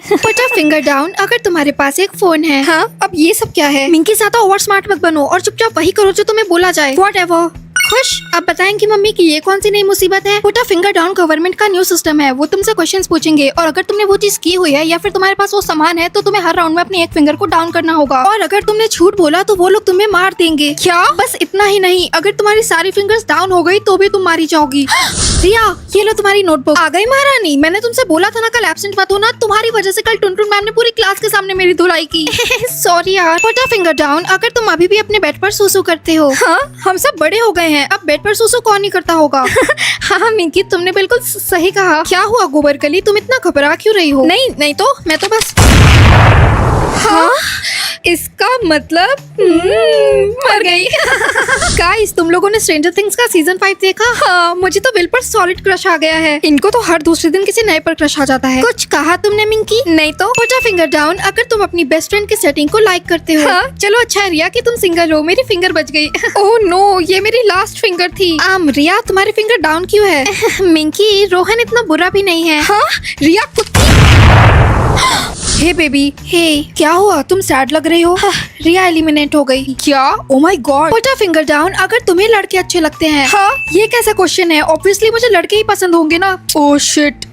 Put a finger down अगर तुम्हारे पास एक फोन है। हाँ, अब ये सब क्या है? मिंकी ज्यादा ओवर स्मार्ट मत बनो और चुपचाप वही करो जो तुम्हें बोला जाए। व्हाटएवर। खुश। अब बताएंगी मम्मी कि ये कौन सी नई मुसीबत है? Put a finger down government का न्यू सिस्टम है। वो तुमसे क्वेश्चंस पूछेंगे और अगर तुमने वो चीज की हुई है या फिर तुम्हारे पास वो सामान है तो तुम्हें हर राउंड में अपने एक फिंगर को डाउन करना होगा और अगर तुमने झूठ बोला तो वो लोग तुम्हें मार देंगे। क्या? बस इतना ही नहीं, अगर तुम्हारी सारी फिंगर्स डाउन हो गई तो भी तुम मारी जाओगी। रिया, ये लो तुम्हारी नोटबुक। आ गई महारानी? मैंने तुमसे बोला था ना कल एब्सेंट मत होना। तुम्हारी वजह से कल टुनटुन मैम ने पूरी क्लास के सामने मेरी धुलाई की। सॉरी यार। पुट अ फिंगर डाउन अगर तुम अभी भी अपने बेड पर सूसू करते हो। हाँ, हम सब बड़े हो गए हैं, अब बेड पर सूसू कौन नहीं करता होगा। हाँ मिंकी, तुमने बिल्कुल सही कहा। क्या हुआ गोबरकली, तुम इतना घबरा क्यों रही हो? नहीं नहीं तो मैं तो बस। हाँ? इसका मतलब मर गई। गाइस, तुम लोगों ने स्ट्रेंजर थिंग्स का सीजन 5 देखा? हाँ, मुझे तो विल पर सॉलिड क्रश आ गया है। इनको तो हर दूसरे दिन किसी नए पर क्रश आ जाता है। कुछ कहा तुमने मिंकी? नहीं तो। पुट अ फिंगर डाउन अगर तुम अपनी बेस्ट फ्रेंड की सेटिंग को लाइक करते हो। हाँ, चलो अच्छा है रिया कि तुम सिंगल हो, मेरी फिंगर बच गई। ओह नो, ये मेरी लास्ट फिंगर थी। रिया, तुम्हारी फिंगर डाउन क्यों है? मिंकी, रोहन इतना बुरा भी नहीं है। हाँ, रिया कुत्ती। हे बेबी, हे क्या हुआ? तुम सैड लग रही हो। रिया एलिमिनेट हो गई। क्या? Oh my God. Put a finger down अगर तुम्हें लड़के अच्छे लगते हैं। हाँ, ये कैसा क्वेश्चन है? ऑब्वियसली मुझे लड़के ही पसंद होंगे ना। Oh shit.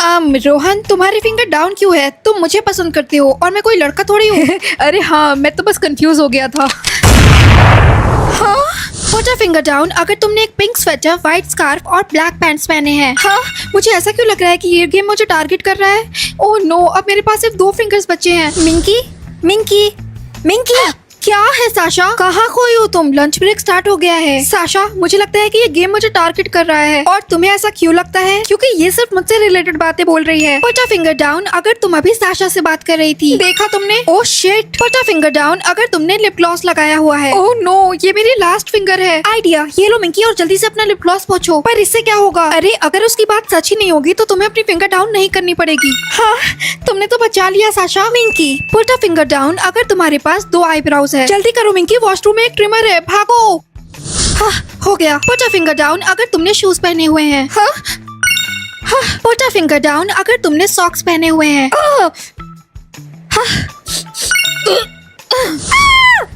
रोहन, तुम्हारी फिंगर डाउन क्यों है? तुम मुझे पसंद करते हो और मैं कोई लड़का थोड़ी हूँ। अरे हाँ, मैं तो बस कंफ्यूज हो गया था। हाँ? पुट अ फिंगर डाउन अगर तुमने एक पिंक स्वेटर, व्हाइट स्कार्फ और ब्लैक पैंट्स पहने हैं। हाँ, मुझे ऐसा क्यों लग रहा है कि ये गेम मुझे टारगेट कर रहा है? ओह नो, अब मेरे पास सिर्फ 2 फिंगर्स बचे हैं। मिंकी, मिंकी, मिंकी। क्या है साशा? कहाँ खोई हो तुम? लंच ब्रेक स्टार्ट हो गया है। साशा, मुझे लगता है कि ये गेम मुझे टारगेट कर रहा है। और तुम्हें ऐसा क्यों लगता है? क्योंकि ये सिर्फ मुझसे रिलेटेड बातें बोल रही है। पुट अ फिंगर डाउन अगर तुम अभी साशा से बात कर रही थी। देखा तुमने? Oh shit. Put a finger down अगर तुमने लिप ग्लॉस लगाया हुआ है। ओह नो, ये मेरी लास्ट फिंगर है। आइडिया, ये लो मिंकी और जल्दी से अपना लिप ग्लॉस पोंछो। पर इससे क्या होगा? अरे अगर उसकी बात सच ही नहीं होगी तो तुम्हें अपनी फिंगर डाउन नहीं करनी पड़ेगी। हाँ, तुमने तो बचा लिया Sasha. Minki, put a finger down अगर तुम्हारे पास 2 आईब्राउज है। जल्दी करो मिंकी, वॉशरूम में एक ट्रिमर है, भागो। हाँ, हो गया। पुट अ फिंगर डाउन अगर तुमने शूज पहने हुए हैं। हाँ? हाँ, पुट अ फिंगर डाउन अगर तुमने सॉक्स पहने हुए हैं।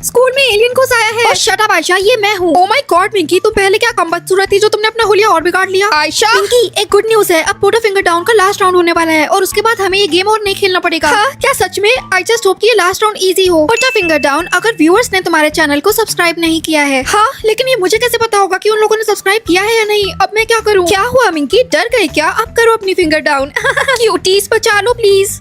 स्कूल में एलियन घुस आया है। शट अप आयशा, ये मैं हूँ। ओह माय गॉड मिंकी, तुम पहले क्या कम बदसूरत थी जो तुमने अपना हुलिया और बिगाड़ लिया। आयशा। मिंकी, एक गुड न्यूज है, अब पुट अ फिंगर डाउन का लास्ट राउंड होने वाला है और उसके बाद हमें ये गेम और नहीं खेलना पड़ेगा। हाँ? क्या सच में? आई जस्ट होप कि ये लास्ट राउंड इजी हो। पुट अ फिंगर डाउन अगर व्यूअर्स ने तुम्हारे चैनल को सब्सक्राइब नहीं किया है। हाँ, लेकिन ये मुझे कैसे पता होगा कि उन लोगों ने सब्सक्राइब किया है या नहीं? अब मैं क्या करूँ? क्या हुआ मिंकी, डर गए क्या? अब करो अपनी फिंगर डाउन। क्यूटीज बचा लो प्लीज।